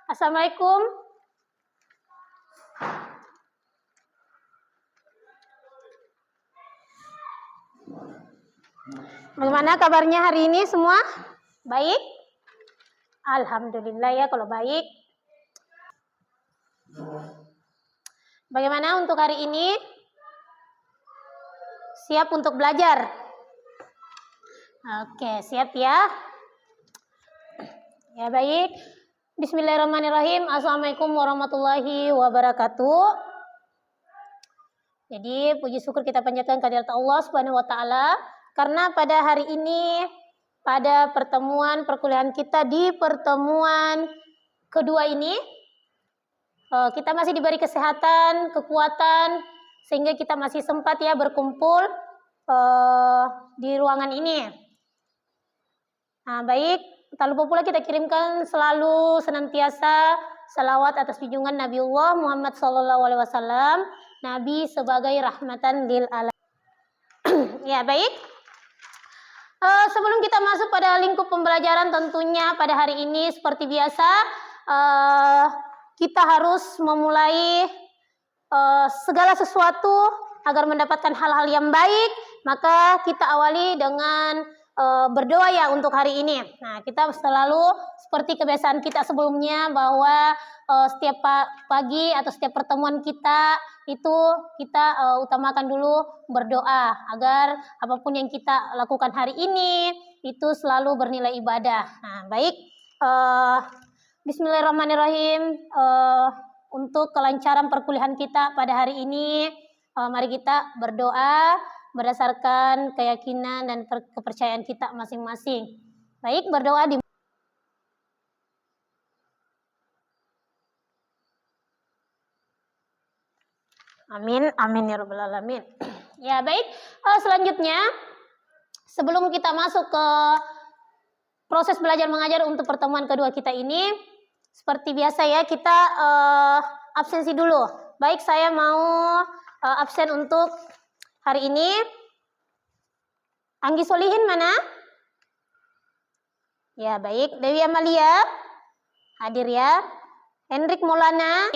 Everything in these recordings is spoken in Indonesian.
Assalamualaikum. Bagaimana kabarnya hari ini semua? Baik? Alhamdulillah ya kalau baik. Bagaimana untuk hari ini? Siap untuk belajar? Oke, siap ya? Ya baik. Bismillahirrahmanirrahim. Assalamualaikum warahmatullahi wabarakatuh. Jadi puji syukur kita panjatkan kehadirat Allah Subhanahu wa taala karena pada hari ini pada pertemuan perkuliahan kita di pertemuan kedua ini kita masih diberi kesehatan, kekuatan sehingga kita masih sempat ya berkumpul di ruangan ini. Nah, baik, tak lupa pula kita kirimkan selalu senantiasa salawat atas junjungan Nabiullah Muhammad SAW, Nabi sebagai rahmatan lil alamin. Ya, baik. Sebelum kita masuk pada lingkup pembelajaran tentunya pada hari ini seperti biasa kita harus memulai segala sesuatu agar mendapatkan hal-hal yang baik, maka kita awali dengan berdoa ya untuk hari ini. Nah, kita selalu seperti kebiasaan kita sebelumnya bahwa setiap pagi atau setiap pertemuan kita itu kita utamakan dulu berdoa agar apapun yang kita lakukan hari ini itu selalu bernilai ibadah. Nah, baik. Bismillahirrahmanirrahim. Untuk kelancaran perkuliahan kita pada hari ini, mari kita berdoa berdasarkan keyakinan dan kepercayaan kita masing-masing. Baik, berdoa di Amin, amin ya rabbal alamin. Ya baik, selanjutnya sebelum kita masuk ke proses belajar mengajar untuk pertemuan kedua kita ini, seperti biasa ya kita absensi dulu. Baik, saya mau absen untuk hari ini. Anggi Solihin mana? Ya baik, Dewi Amalia hadir ya. Hendrik Maulana,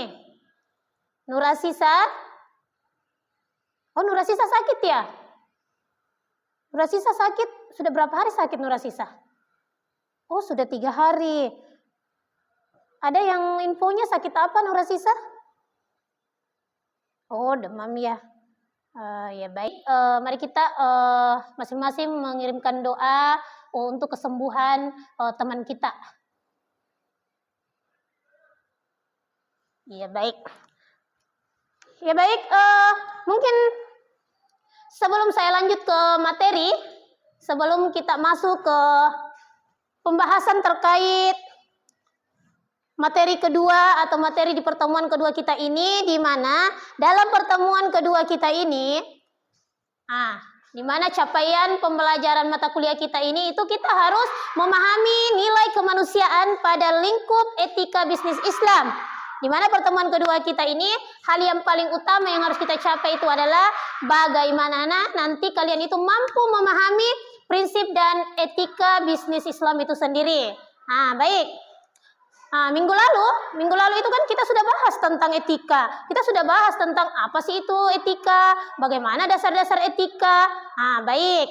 Nurasisa. Oh, Nurasisa sakit ya? Nurasisa sakit, sudah berapa hari sakit Nurasisa? Oh, sudah 3 hari. Ada yang infonya sakit apa Nurasisa? Oh, demam ya. Ya baik, mari kita masing-masing mengirimkan doa untuk kesembuhan teman kita. Ya baik. Ya baik, mungkin sebelum saya lanjut ke materi, sebelum kita masuk ke pembahasan terkait materi kedua atau materi di pertemuan kedua kita ini, di mana dalam pertemuan kedua kita ini, di mana capaian pembelajaran mata kuliah kita ini itu kita harus memahami nilai kemanusiaan pada lingkup etika bisnis Islam. Di mana pertemuan kedua kita ini, hal yang paling utama yang harus kita capai itu adalah bagaimana nanti kalian itu mampu memahami prinsip dan etika bisnis Islam itu sendiri. Baik. Minggu lalu itu kan kita sudah bahas tentang etika. Kita sudah bahas tentang apa sih itu etika, bagaimana dasar-dasar etika. Baik.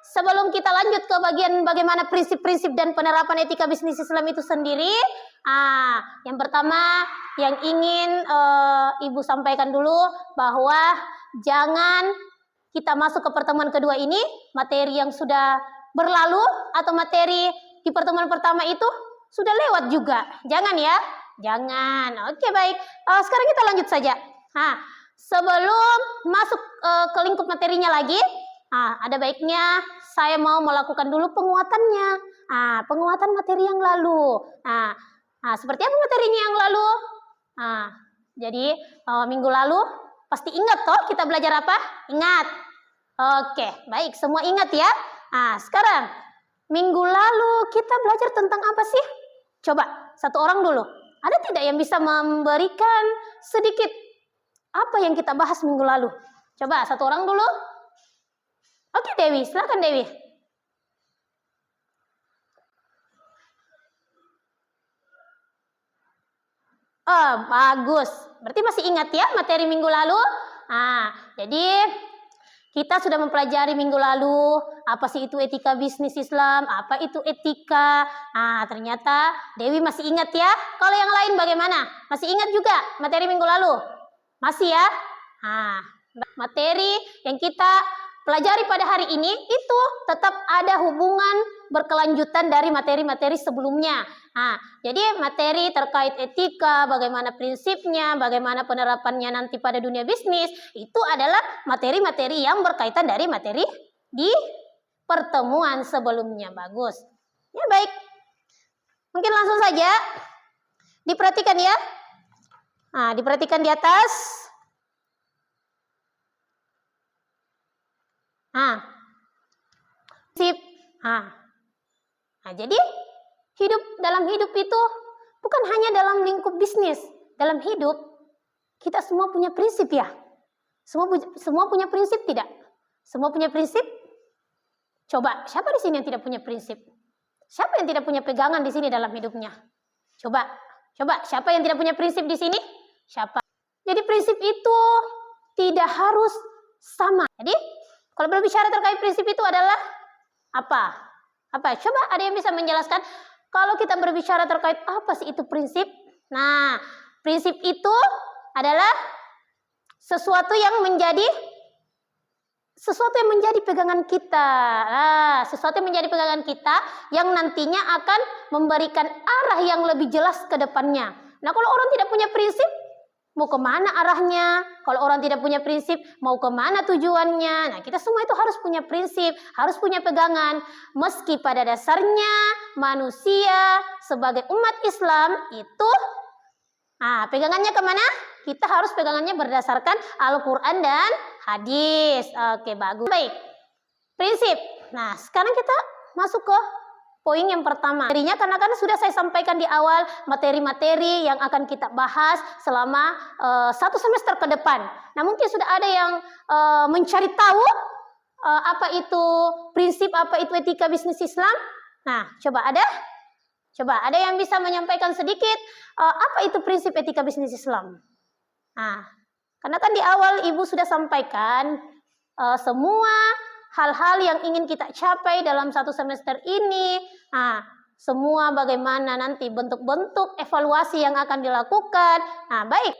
Sebelum kita lanjut ke bagian bagaimana prinsip-prinsip dan penerapan etika bisnis Islam itu sendiri, yang pertama yang ingin Ibu sampaikan dulu bahwa jangan kita masuk ke pertemuan kedua ini, materi yang sudah berlalu atau materi di pertemuan pertama itu sudah lewat juga. Jangan ya, jangan. Oke baik, sekarang kita lanjut saja. Sebelum masuk ke lingkup materinya lagi, ada baiknya saya mau melakukan dulu penguatannya. Penguatan materi yang lalu. Seperti apa materinya yang lalu? Jadi minggu lalu pasti ingat toh kita belajar apa? Ingat. Oke, baik, semua ingat ya. Sekarang minggu lalu kita belajar tentang apa sih? Coba satu orang dulu. Ada tidak yang bisa memberikan sedikit apa yang kita bahas minggu lalu? Coba satu orang dulu. Oke Dewi, silakan Dewi. Oh, bagus. Berarti masih ingat ya materi minggu lalu? Nah, jadi kita sudah mempelajari minggu lalu apa sih itu etika bisnis Islam, apa itu etika. Nah, ternyata Dewi masih ingat ya. Kalau yang lain bagaimana? Masih ingat juga materi minggu lalu? Masih ya? Nah, materi yang kita pelajari pada hari ini itu tetap ada hubungan berkelanjutan dari materi-materi sebelumnya. Nah, jadi materi terkait etika, bagaimana prinsipnya, bagaimana penerapannya nanti pada dunia bisnis, itu adalah materi-materi yang berkaitan dari materi di pertemuan sebelumnya. Bagus. Ya, baik. Mungkin langsung saja diperhatikan ya. Nah, diperhatikan di atas. Nah, sip. Nah, jadi dalam hidup itu bukan hanya dalam lingkup bisnis. Dalam hidup kita semua punya prinsip ya. Semua punya prinsip tidak? Semua punya prinsip? Coba, siapa di sini yang tidak punya prinsip? Siapa yang tidak punya pegangan di sini dalam hidupnya? Coba, siapa yang tidak punya prinsip di sini? Siapa? Jadi prinsip itu tidak harus sama. Jadi kalau berbicara terkait prinsip itu adalah apa? Coba ada yang bisa menjelaskan? Kalau kita berbicara terkait apa sih itu prinsip? Nah, prinsip itu adalah sesuatu yang menjadi pegangan kita. Nah, sesuatu yang menjadi pegangan kita yang nantinya akan memberikan arah yang lebih jelas ke depannya. Nah, kalau orang tidak punya prinsip, mau kemana arahnya? Kalau orang tidak punya prinsip, mau kemana tujuannya? Nah, kita semua itu harus punya prinsip, harus punya pegangan. Meski pada dasarnya manusia sebagai umat Islam itu, pegangannya kemana? Kita harus pegangannya berdasarkan Al-Quran dan hadis. Oke, bagus. Baik, prinsip. Nah, sekarang kita masuk ke poin yang pertama. Materinya karena sudah saya sampaikan di awal materi-materi yang akan kita bahas selama 1 semester ke depan. Nah, mungkin sudah ada yang mencari tahu apa itu prinsip, apa itu etika bisnis Islam. Nah, coba ada yang bisa menyampaikan sedikit apa itu prinsip etika bisnis Islam. Nah, karena kan di awal Ibu sudah sampaikan semua hal-hal yang ingin kita capai dalam 1 semester ini, semua bagaimana nanti bentuk-bentuk evaluasi yang akan dilakukan. Nah, baik.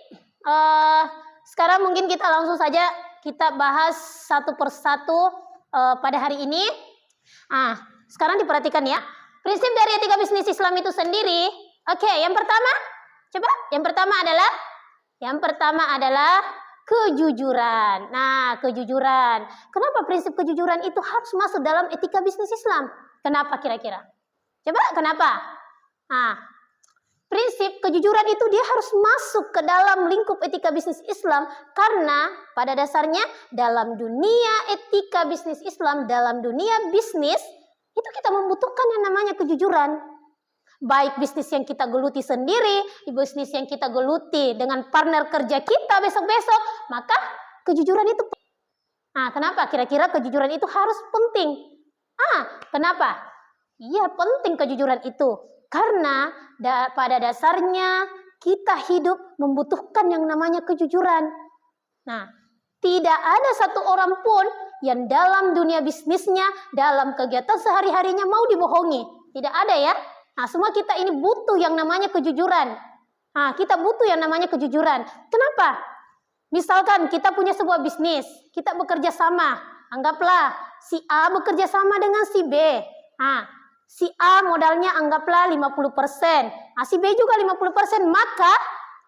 Sekarang mungkin kita langsung saja kita bahas satu persatu pada hari ini. Sekarang diperhatikan ya. Prinsip dari etika bisnis Islam itu sendiri. Oke, yang pertama adalah kejujuran. Nah, kejujuran. Kenapa prinsip kejujuran itu harus masuk dalam etika bisnis Islam? Kenapa kira-kira? Coba, kenapa? Prinsip kejujuran itu dia harus masuk ke dalam lingkup etika bisnis Islam karena pada dasarnya dalam dunia etika bisnis Islam, dalam dunia bisnis, itu kita membutuhkan yang namanya kejujuran. Baik bisnis yang kita geluti sendiri, bisnis yang kita geluti dengan partner kerja kita besok-besok, maka kejujuran itu. Kenapa kira-kira kejujuran itu harus penting? Kenapa? Iya, penting kejujuran itu. Karena pada dasarnya kita hidup membutuhkan yang namanya kejujuran. Nah, tidak ada satu orang pun yang dalam dunia bisnisnya, dalam kegiatan sehari-harinya mau dibohongi. Tidak ada ya. Nah, semua kita ini butuh yang namanya kejujuran. Kita butuh yang namanya kejujuran. Kenapa? Misalkan kita punya sebuah bisnis, kita bekerja sama. Anggaplah si A bekerja sama dengan si B. Si A modalnya anggaplah 50%. Si B juga 50%. Maka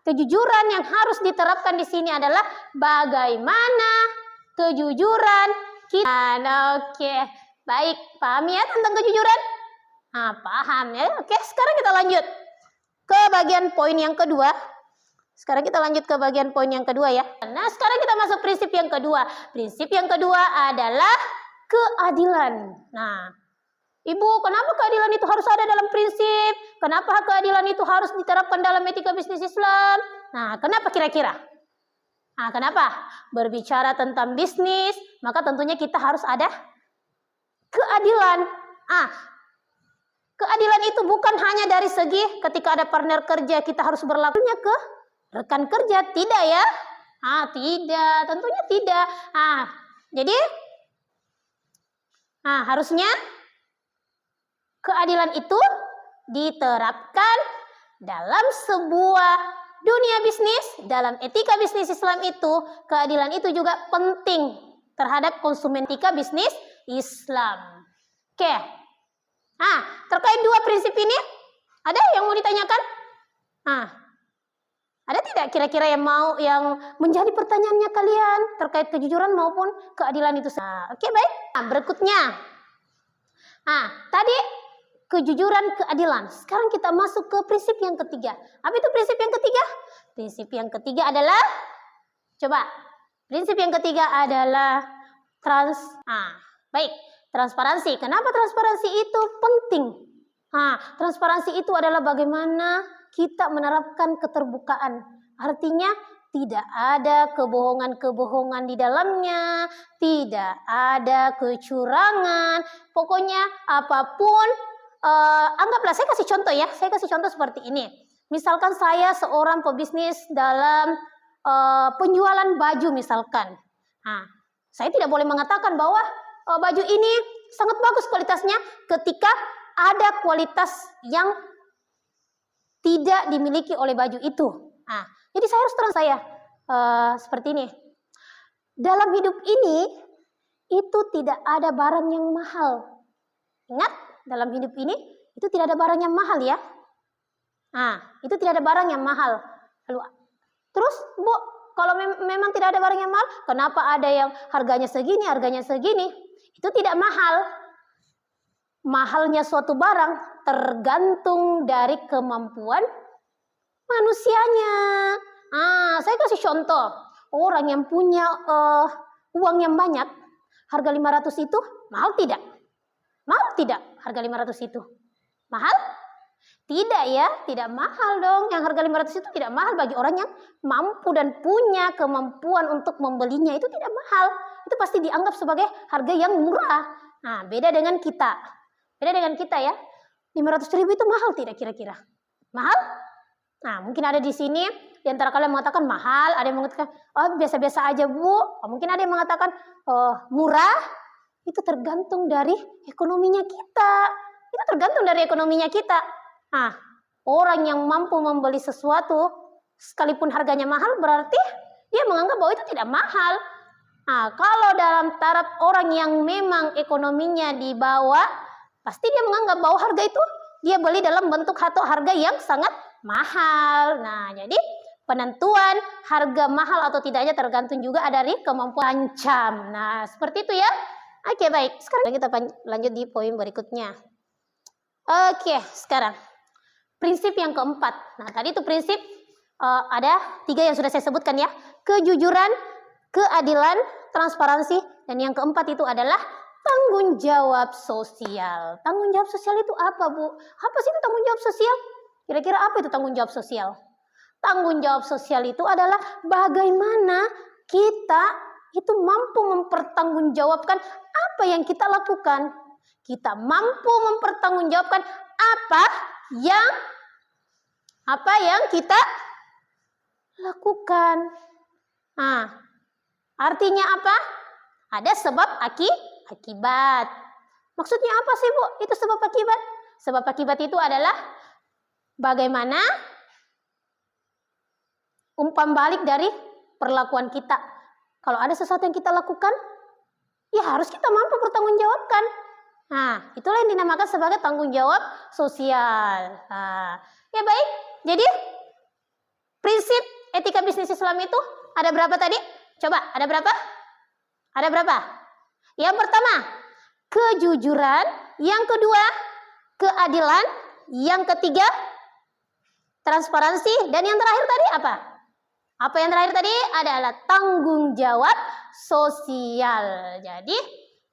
kejujuran yang harus diterapkan di sini adalah bagaimana kejujuran kita. Oke, baik. Paham ya tentang kejujuran? Paham ya. Oke, sekarang kita lanjut ke bagian poin yang kedua. Ya. Nah, sekarang kita masuk prinsip yang kedua. Prinsip yang kedua adalah keadilan. Nah, Ibu, kenapa keadilan itu harus ada dalam prinsip? Kenapa keadilan itu harus diterapkan dalam etika bisnis Islam? Nah, kenapa kira-kira? Kenapa? Berbicara tentang bisnis, maka tentunya kita harus ada keadilan. Keadilan itu bukan hanya dari segi ketika ada partner kerja kita harus berlakunya ke rekan kerja, tidak ya? Tidak, tentunya tidak. Jadi harusnya keadilan itu diterapkan dalam sebuah dunia bisnis. Dalam etika bisnis Islam itu, keadilan itu juga penting terhadap konsumen. Etika bisnis Islam. Oke. Terkait dua prinsip ini, ada yang mau ditanyakan? Ada tidak kira-kira yang menjadi pertanyaannya kalian terkait kejujuran maupun keadilan itu? Oke, baik. Berikutnya. Tadi kejujuran, keadilan. Sekarang kita masuk ke prinsip yang ketiga. Apa itu prinsip yang ketiga? Prinsip yang ketiga adalah, prinsip yang ketiga adalah transparansi. Kenapa transparansi itu penting? Transparansi itu adalah bagaimana kita menerapkan keterbukaan. Artinya tidak ada kebohongan-kebohongan di dalamnya, tidak ada kecurangan. Pokoknya apapun, anggaplah saya kasih contoh ya. Saya kasih contoh seperti ini. Misalkan saya seorang pebisnis dalam penjualan baju misalkan. Saya tidak boleh mengatakan bahwa baju ini sangat bagus kualitasnya ketika ada kualitas yang tidak dimiliki oleh baju itu. Jadi saya harus terang seperti ini. Dalam hidup ini itu tidak ada barang yang mahal. Ingat, dalam hidup ini itu tidak ada barang yang mahal ya. Itu tidak ada barang yang mahal. Lalu terus Bu, kalau memang tidak ada barang yang mahal, kenapa ada yang harganya segini, harganya segini? Itu tidak mahal. Mahalnya suatu barang tergantung dari kemampuan manusianya. Saya kasih contoh. Orang yang punya uang yang banyak, harga 500 itu mahal tidak? Mahal tidak harga 500 itu? Mahal? Tidak ya, tidak mahal dong. Yang harga 500 itu tidak mahal bagi orang yang mampu dan punya kemampuan untuk membelinya, itu tidak mahal. Itu pasti dianggap sebagai harga yang murah. Beda dengan kita. Beda dengan kita ya. 500.000 itu mahal tidak kira-kira? Mahal? Mungkin ada di sini di antara kalian mengatakan mahal, ada yang mengatakan biasa-biasa aja Bu. Mungkin ada yang mengatakan murah. Itu tergantung dari ekonominya kita. Itu tergantung dari ekonominya kita. Orang yang mampu membeli sesuatu sekalipun harganya mahal berarti dia menganggap bahwa itu tidak mahal. Kalau dalam taraf orang yang memang ekonominya di bawah, pasti dia menganggap bahwa harga itu dia beli dalam bentuk atau harga yang sangat mahal. Jadi penentuan harga mahal atau tidaknya tergantung juga dari kemampuan ancam. Seperti itu ya. Oke, baik. Sekarang kita lanjut di poin berikutnya. Oke, sekarang prinsip yang keempat. Tadi itu prinsip ada 3 yang sudah saya sebutkan ya. Kejujuran, keadilan, transparansi, dan yang keempat itu adalah tanggung jawab sosial. Tanggung jawab sosial itu apa, Bu? Apa sih itu tanggung jawab sosial? Kira-kira apa itu tanggung jawab sosial? Tanggung jawab sosial itu adalah bagaimana kita itu mampu mempertanggungjawabkan apa yang kita lakukan. Kita mampu mempertanggungjawabkan apa yang kita lakukan. Artinya apa? Ada sebab akibat. Maksudnya apa sih Bu? Itu sebab akibat. Sebab akibat itu adalah bagaimana umpan balik dari perlakuan kita. Kalau ada sesuatu yang kita lakukan, ya harus kita mampu bertanggungjawabkan. Itulah yang dinamakan sebagai tanggung jawab sosial. Ya baik, jadi prinsip etika bisnis Islam itu ada berapa tadi? Coba, ada berapa? Ada berapa? Yang pertama, kejujuran. Yang kedua, keadilan. Yang ketiga, transparansi. Dan yang terakhir tadi apa? Apa yang terakhir tadi? Adalah tanggung jawab sosial. Jadi,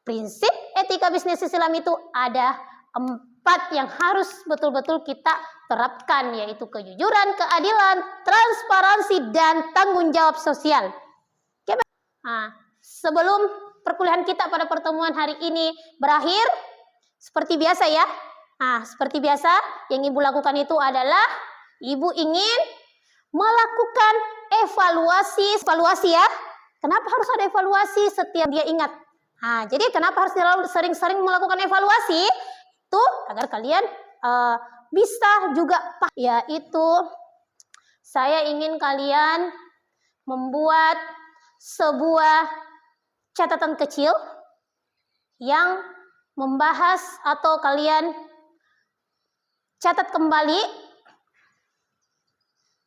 prinsip etika bisnis Islam itu ada 4 yang harus betul-betul kita terapkan, yaitu kejujuran, keadilan, transparansi, dan tanggung jawab sosial. Sebelum perkuliahan kita pada pertemuan hari ini berakhir, seperti biasa ya, Nah, seperti biasa, yang ibu lakukan itu adalah ibu ingin melakukan evaluasi ya. Kenapa harus ada evaluasi setiap dia ingat? Nah, jadi kenapa harus sering-sering melakukan evaluasi? Itu agar kalian bisa juga, yaitu saya ingin kalian membuat sebuah catatan kecil yang membahas atau kalian catat kembali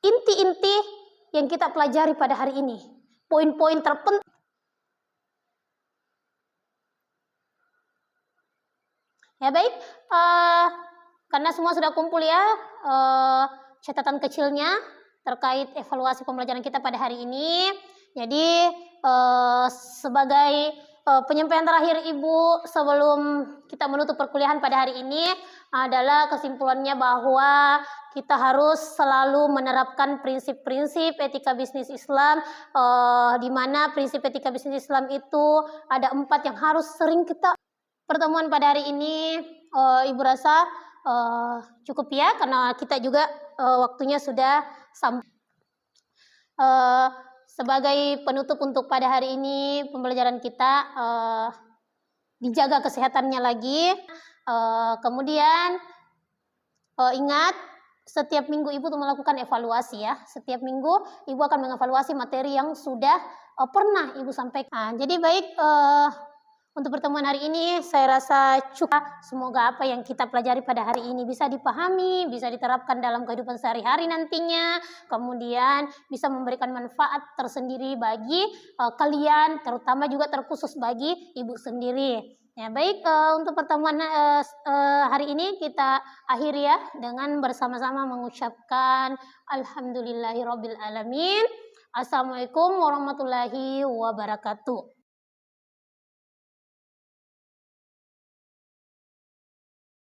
inti-inti yang kita pelajari pada hari ini. Poin-poin terpenting. Ya baik, karena semua sudah kumpul ya catatan kecilnya terkait evaluasi pembelajaran kita pada hari ini. Jadi sebagai penyampaian terakhir Ibu sebelum kita menutup perkuliahan pada hari ini adalah kesimpulannya bahwa kita harus selalu menerapkan prinsip-prinsip etika bisnis Islam, di mana prinsip etika bisnis Islam itu ada 4 yang harus sering kita. Pertemuan pada hari ini Ibu rasa cukup ya, karena kita juga waktunya sudah sampai. Sebagai penutup untuk pada hari ini pembelajaran kita, dijaga kesehatannya lagi. Kemudian ingat, setiap minggu Ibu tuh melakukan evaluasi ya. Setiap minggu Ibu akan mengevaluasi materi yang sudah pernah Ibu sampaikan. Jadi baik, untuk pertemuan hari ini saya rasa cukup. Semoga apa yang kita pelajari pada hari ini bisa dipahami, bisa diterapkan dalam kehidupan sehari-hari nantinya. Kemudian bisa memberikan manfaat tersendiri bagi kalian, terutama juga terkhusus bagi Ibu sendiri. Ya baik, untuk pertemuan hari ini kita akhiri ya dengan bersama-sama mengucapkan alhamdulillahirabbil alamin. Assalamualaikum warahmatullahi wabarakatuh.